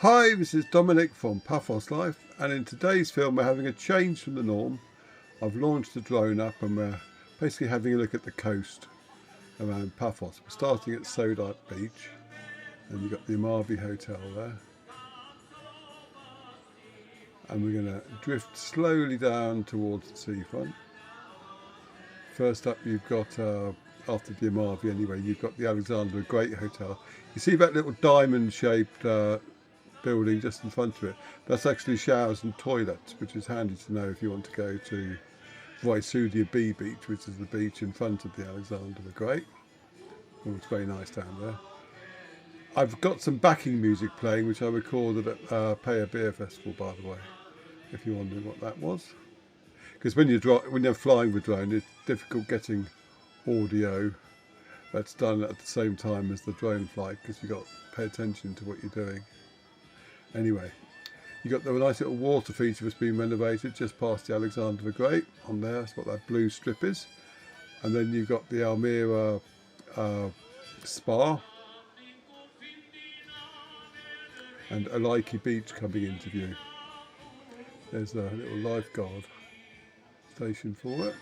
Hi, this is Dominic from Paphos Life, and in today's film we're having a change from the norm. I've launched the drone up and we're basically having a look at the coast around Paphos. We're starting at SODAP Beach, and you've got the Amavi hotel there. And we're going to drift slowly down towards the seafront. First up you've got, after the Amavi anyway, you've got the Alexander the Great Hotel. You see that little diamond shaped building just in front of it? That's actually showers and toilets, which is handy to know if you want to go to SODAP Beach, which is the beach in front of the Alexander the Great. Oh, it's very nice down there. I've got some backing music playing, which I recorded at Peyia Beer Festival, by the way, if you're wondering what that was. Because when you're flying with drone, it's difficult getting audio that's done at the same time as the drone flight, because you've got to pay attention to what you're doing. Anyway, you've got the nice little water feature that's been renovated just past the Alexander the Great on there. That's what that blue strip is. And then you've got the Almyra spa and Almyra Beach coming into view. There's a little lifeguard station for it.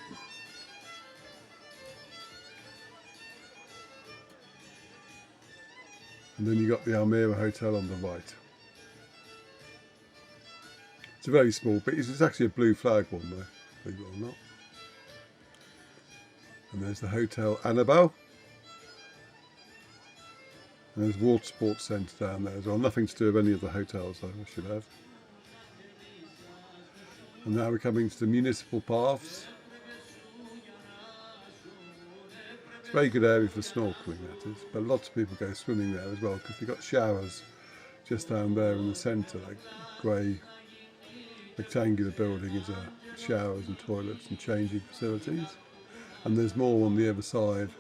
And then you've got the Almyra hotel on the right. It's a very small beach. It's actually a blue flag one though, believe it or not. And there's the hotel Annabelle. And there's water sports centre down there as well. Nothing to do with any of the hotels though, I should have. And now we're coming to the municipal paths. It's a very good area for snorkelling, that is. But lots of people go swimming there as well, because they've got showers just down there in the centre. That grey rectangular building is showers and toilets and changing facilities. And there's more on the other side,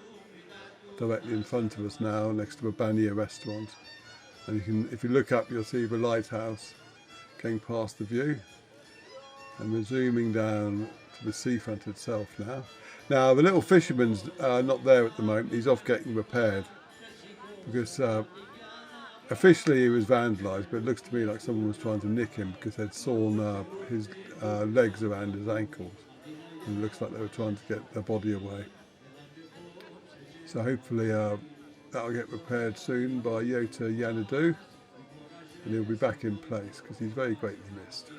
directly in front of us now, next to a Peyia restaurant. And you can, if you look up, you'll see the lighthouse going past the view. And we're zooming down to the seafront itself now. Now the little fisherman's not there at the moment. He's off getting repaired because officially he was vandalised, but it looks to me like someone was trying to nick him because they'd sawn his legs around his ankles, and it looks like they were trying to get the body away. So hopefully that'll get repaired soon by Yota Yanadu, and he'll be back in place because he's very greatly missed.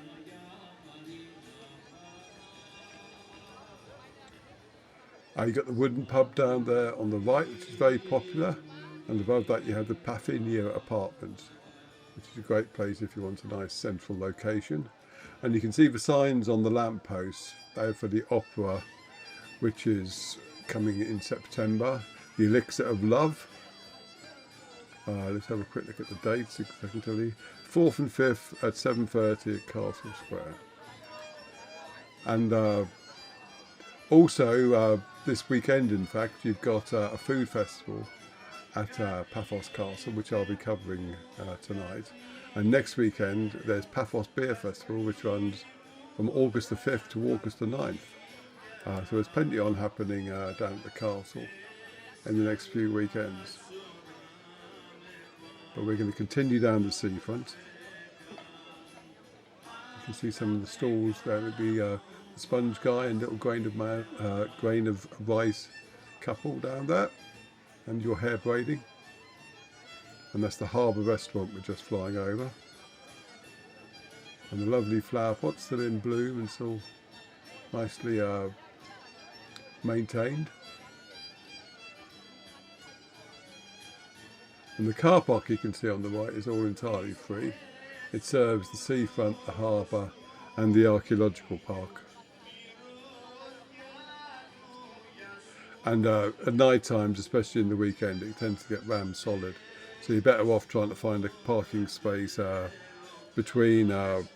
You've got the wooden pub down there on the right, which is very popular, and above that you have the Paphos apartments, which is a great place if you want a nice central location. And you can see the signs on the lampposts there for the opera, which is coming in September, the Elixir of Love. Let's have a quick look at the dates, I can tell you. 4th and 5th at 7:30 at Castle Square. And also, this weekend, in fact, you've got a food festival at Paphos Castle, which I'll be covering tonight. And next weekend, there's Paphos Beer Festival, which runs from August the 5th to August the 9th. So there's plenty on happening down at the castle in the next few weekends. But we're going to continue down the seafront. You can see some of the stalls there. Would be sponge guy and little grain of rice couple down there, and your hair braiding. And that's the harbour restaurant we're just flying over, and the lovely flower pot still in bloom and still nicely maintained. And the car park you can see on the right is all entirely free. It serves the seafront, the harbour and the archaeological park. And at night times, especially in the weekend, it tends to get rammed solid. So you're better off trying to find a parking space between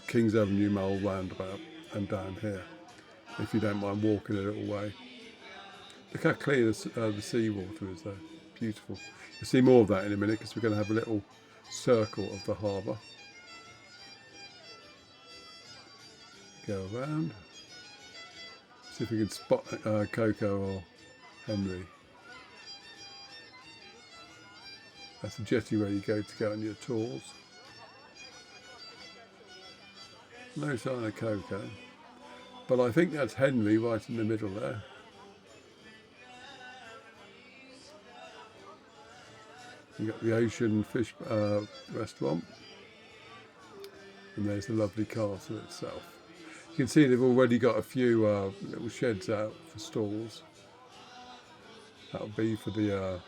Kings Avenue Mall roundabout and down here, if you don't mind walking a little way. Look how clear the sea water is there. Beautiful. You'll see more of that in a minute because we're going to have a little circle of the harbour. Go around. See if we can spot Coco or Henry. That's the jetty where you go to get on your tours. No sign of Coco. But I think that's Henry right in the middle there. You've got the Ocean Fish restaurant. And there's the lovely castle itself. You can see they've already got a few little sheds out for stalls. That'll be for the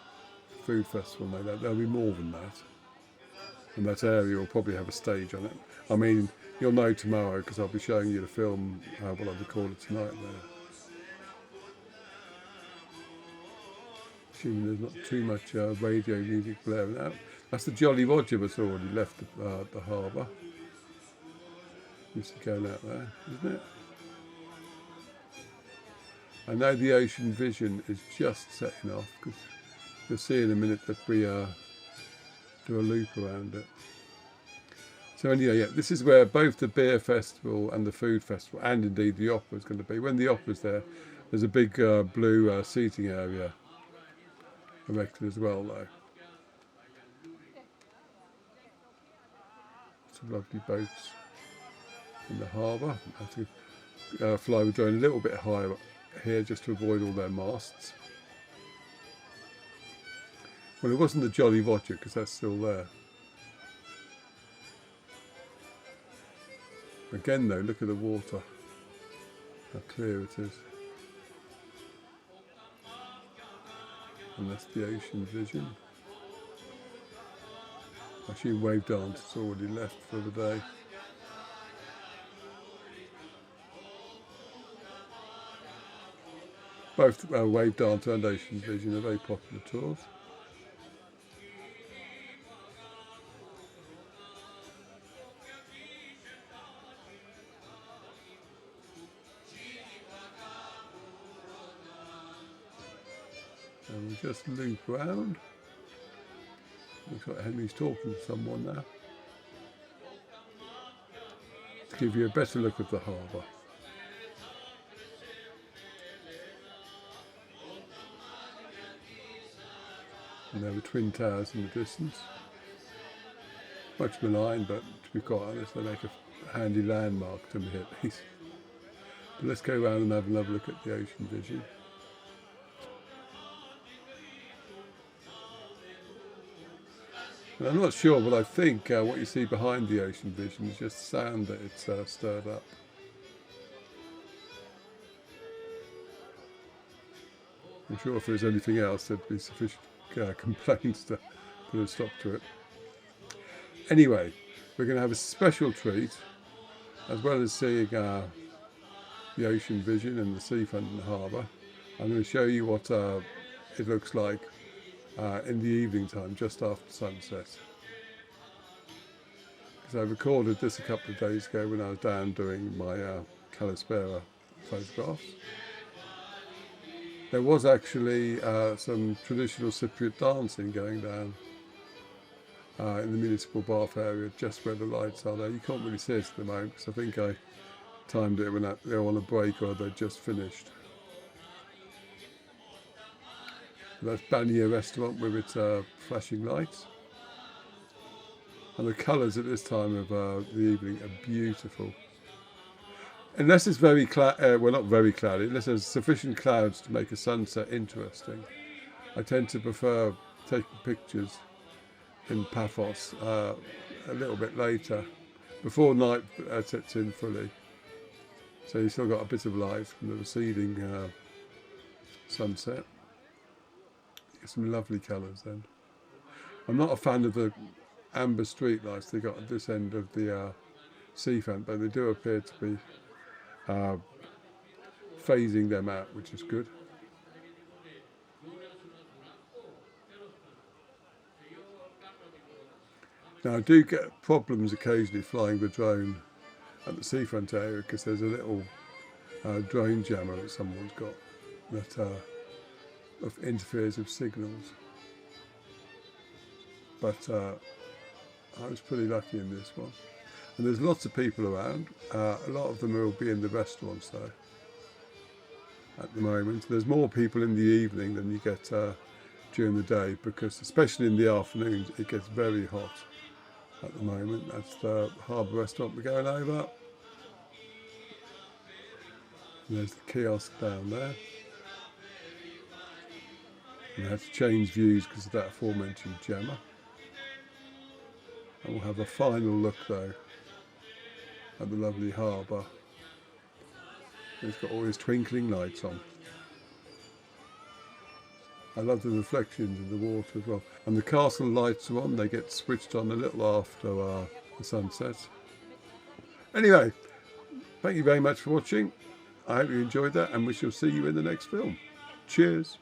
food festival, no doubt. There'll be more than that. And that area will probably have a stage on it. I mean, you'll know tomorrow because I'll be showing you the film what I've recorded tonight there. Assuming there's not too much radio music blaring out. That's the Jolly Roger that's already left the harbour. Used to going out there, isn't it? I know the Ocean Vision is just setting off because you'll see in a minute that we do a loop around it. So anyway, yeah, this is where both the beer festival and the food festival, and indeed the opera, is going to be. When the opera's there, there's a big blue seating area erected as well, though. Some lovely boats in the harbour. I have to fly the drone a little bit higher up here just to avoid all their masts. Well, it wasn't the Jolly Roger because that's still there. Again though, look at the water, how clear it is. And that's the Ocean Vision. Actually, Wave Dance has already left for the day. Both Wave Dance and Ocean Vision are very popular tours. And we just loop round. Looks like Henry's talking to someone now. To give you a better look at the harbour. And there were Twin Towers in the distance. Much maligned, but to be quite honest, they make a handy landmark to me at least. But let's go around and have another look at the Ocean Vision. And I'm not sure, but I think what you see behind the Ocean Vision is just sand that it's stirred up. I'm sure if there's anything else, there'd be sufficient complaints to put a stop to it. Anyway, we're going to have a special treat, as well as seeing the Ocean Vision and the seafront and the harbour. I'm going to show you what it looks like in the evening time, just after sunset. Because I recorded this a couple of days ago when I was down doing my Calispera photographs. There was actually some traditional Cypriot dancing going down in the municipal bath area, just where the lights are there. You can't really see it at the moment because I think I timed it when they were on a break or they'd just finished. That's Peyia Restaurant with its flashing lights. And the colours at this time of the evening are beautiful. Unless it's very well, not very cloudy, unless there's sufficient clouds to make a sunset interesting. I tend to prefer taking pictures in Paphos a little bit later, before night sets in fully. So you've still got a bit of light from the receding sunset. Get some lovely colours then. I'm not a fan of the amber street lights they got at this end of the seafront, but they do appear to be phasing them out, which is good. Now I do get problems occasionally flying the drone at the seafront area because there's a little drone jammer that someone's got that interferes with signals. But I was pretty lucky in this one. And there's lots of people around. A lot of them will be in the restaurants though at the moment. There's more people in the evening than you get during the day because especially in the afternoons it gets very hot at the moment. That's the Harbour restaurant we're going over. And there's the kiosk down there. And I had to change views because of that aforementioned Gemma. And we'll have a final look though at the lovely harbour. It's got all these twinkling lights on. I love the reflections in the water as well. And the castle lights are on, they get switched on a little after the sunset. Anyway, thank you very much for watching. I hope you enjoyed that, and we shall see you in the next film. Cheers.